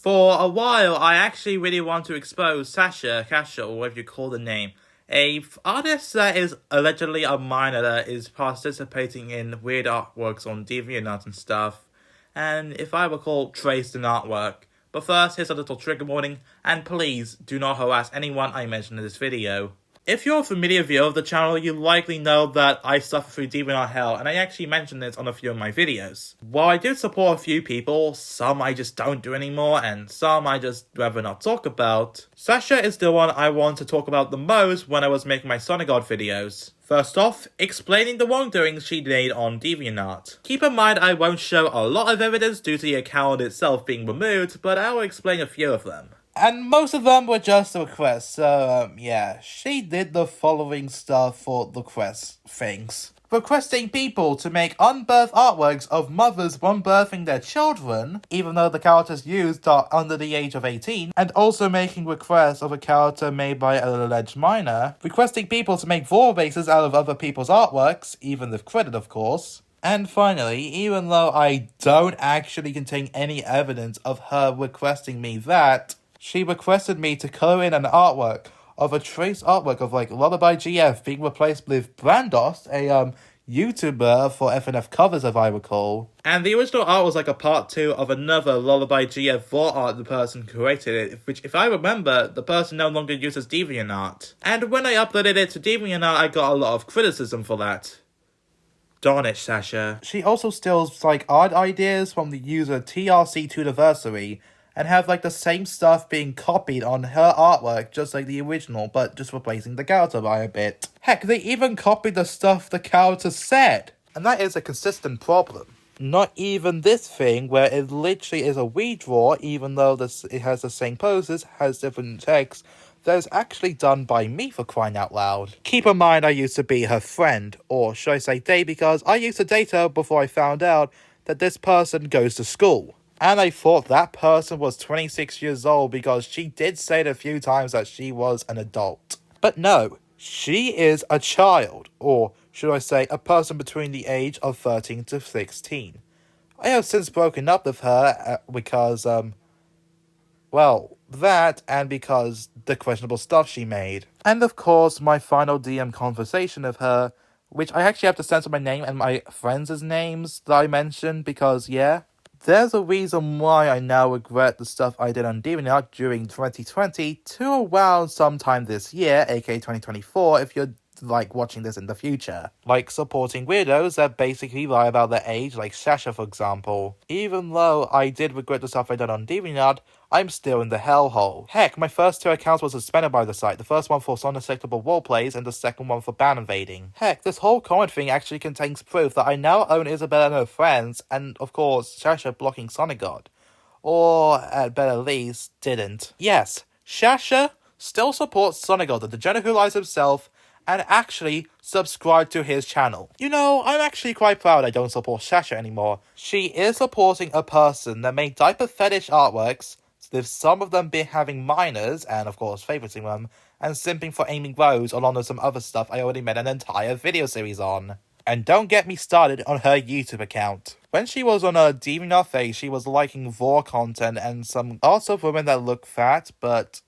For a while, I actually really want to expose Sasha Kvasha, or whatever you call the name, a artist that is allegedly a minor that is participating in weird artworks on DeviantArt and stuff, and if I recall, traced an artwork. But first, here's a little trigger warning, and please do not harass anyone I mention in this video. If you're a familiar viewer of the channel, you likely know that I suffer through DeviantArt hell, and I actually mentioned this on a few of my videos. While I do support a few people, some I just don't do anymore, and some I just rather not talk about, Sasha is the one I want to talk about the most when I was making my Sonic God videos. First off, explaining the wrongdoings she made on DeviantArt. Keep in mind I won't show a lot of evidence due to the account itself being removed, but I will explain a few of them. And most of them were just requests, so, yeah, she did the following stuff for the request things. Requesting people to make unbirthed artworks of mothers birthing their children, even though the characters used are under the age of 18, and also making requests of a character made by an alleged minor, requesting people to make wall bases out of other people's artworks, even with credit of course. And finally, even though I don't actually contain any evidence of her requesting me that, she requested me to color in an artwork of a trace artwork of Lullaby GF being replaced with Brandos, a YouTuber for FNF covers if I recall. And the original art was like a part 2 of another Lullaby GF vor art the person created it, which if I remember, the person no longer uses DeviantArt. And when I uploaded it to DeviantArt, I got a lot of criticism for that. Darn it, Sasha. She also steals art ideas from the user TRC2Diversary, and have the same stuff being copied on her artwork just like the original, but just replacing the character by a bit. Heck, they even copied the stuff the character said! And that is a consistent problem. Not even this thing, where it literally is a redraw, even though it has the same poses, has different text, that is actually done by me for crying out loud. Keep in mind I used to be her friend, or should I say date, because I used to date her before I found out that this person goes to school. And I thought that person was 26 years old because she did say it a few times that she was an adult. But no, she is a child, or should I say a person between the age of 13 to 16. I have since broken up with her because, well, that and because the questionable stuff she made. And of course, my final DM conversation of her, which I actually have to censor my name and my friends' names that I mentioned because, yeah. There's a reason why I now regret the stuff I did on DeviantArt during 2020 to around sometime this year, aka 2024, if you're watching this in the future. Like supporting weirdos that basically lie about their age, like Sasha for example. Even though I did regret the stuff I did on DeviantArt, I'm still in the hellhole. Heck, my first 2 accounts were suspended by the site, the first one for unacceptable roleplays and the second one for ban invading. Heck, this whole comment thing actually contains proof that I now own Isabella and her friends, and of course, Sasha blocking Sonic God. Or, at better least, didn't. Yes, Sasha still supports Sonic God, the degenerate who lies himself, and actually subscribe to his channel. You know, I'm actually quite proud I don't support Sasha anymore. She is supporting a person that made diaper fetish artworks, with some of them having minors, and of course favoriting them, and simping for aiming Rose along with some other stuff I already made an entire video series on. And don't get me started on her YouTube account. When she was on her DeviantArt phase, she was liking vor content and some arts of women that look fat, but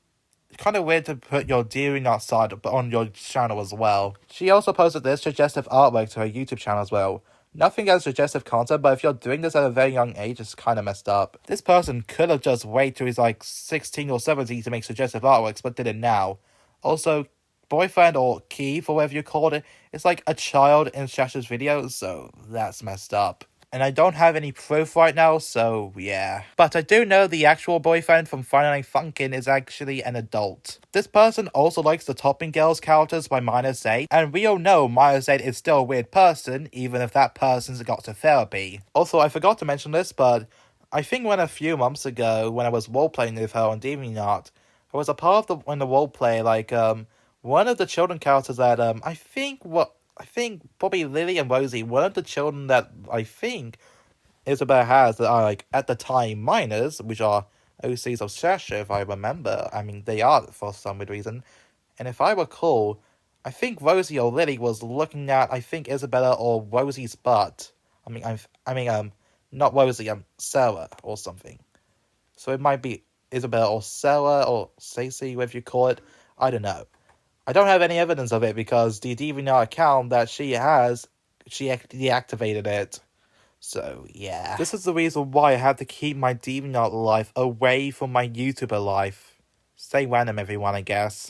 kind of weird to put your DeviantArt side on your channel as well. She also posted this suggestive artwork to her YouTube channel as well. Nothing as suggestive content, but if you're doing this at a very young age, it's kind of messed up. This person could have just waited till he's 16 or 17 to make suggestive artworks, but did it now. Also, boyfriend or Keith, or whatever you called it, is a child in Sasha's videos, so that's messed up. And I don't have any proof right now, so yeah. But I do know the actual boyfriend from Friday Night Funkin' is actually an adult. This person also likes the Topping Girls characters by -8, and we all know -8 is still a weird person, even if that person's got to therapy. Also, I forgot to mention this, but I think when a few months ago, when I was roleplaying with her on DeviantArt, I was a part of the roleplay, one of the children characters that, I think probably Lily and Rosie, one of the children that I think Isabel has that are at the time minors, which are OCs of Sasha if I remember. I mean, they are for some weird reason. And if I recall, I think Rosie or Lily was looking at Isabella or Rosie's butt. Not Rosie, Sarah or something. So it might be Isabel or Sarah or Stacey, whatever you call it. I don't know. I don't have any evidence of it because the DeviantArt account that she has, she deactivated it. So, yeah. This is the reason why I had to keep my DeviantArt life away from my YouTuber life. Stay random, everyone, I guess.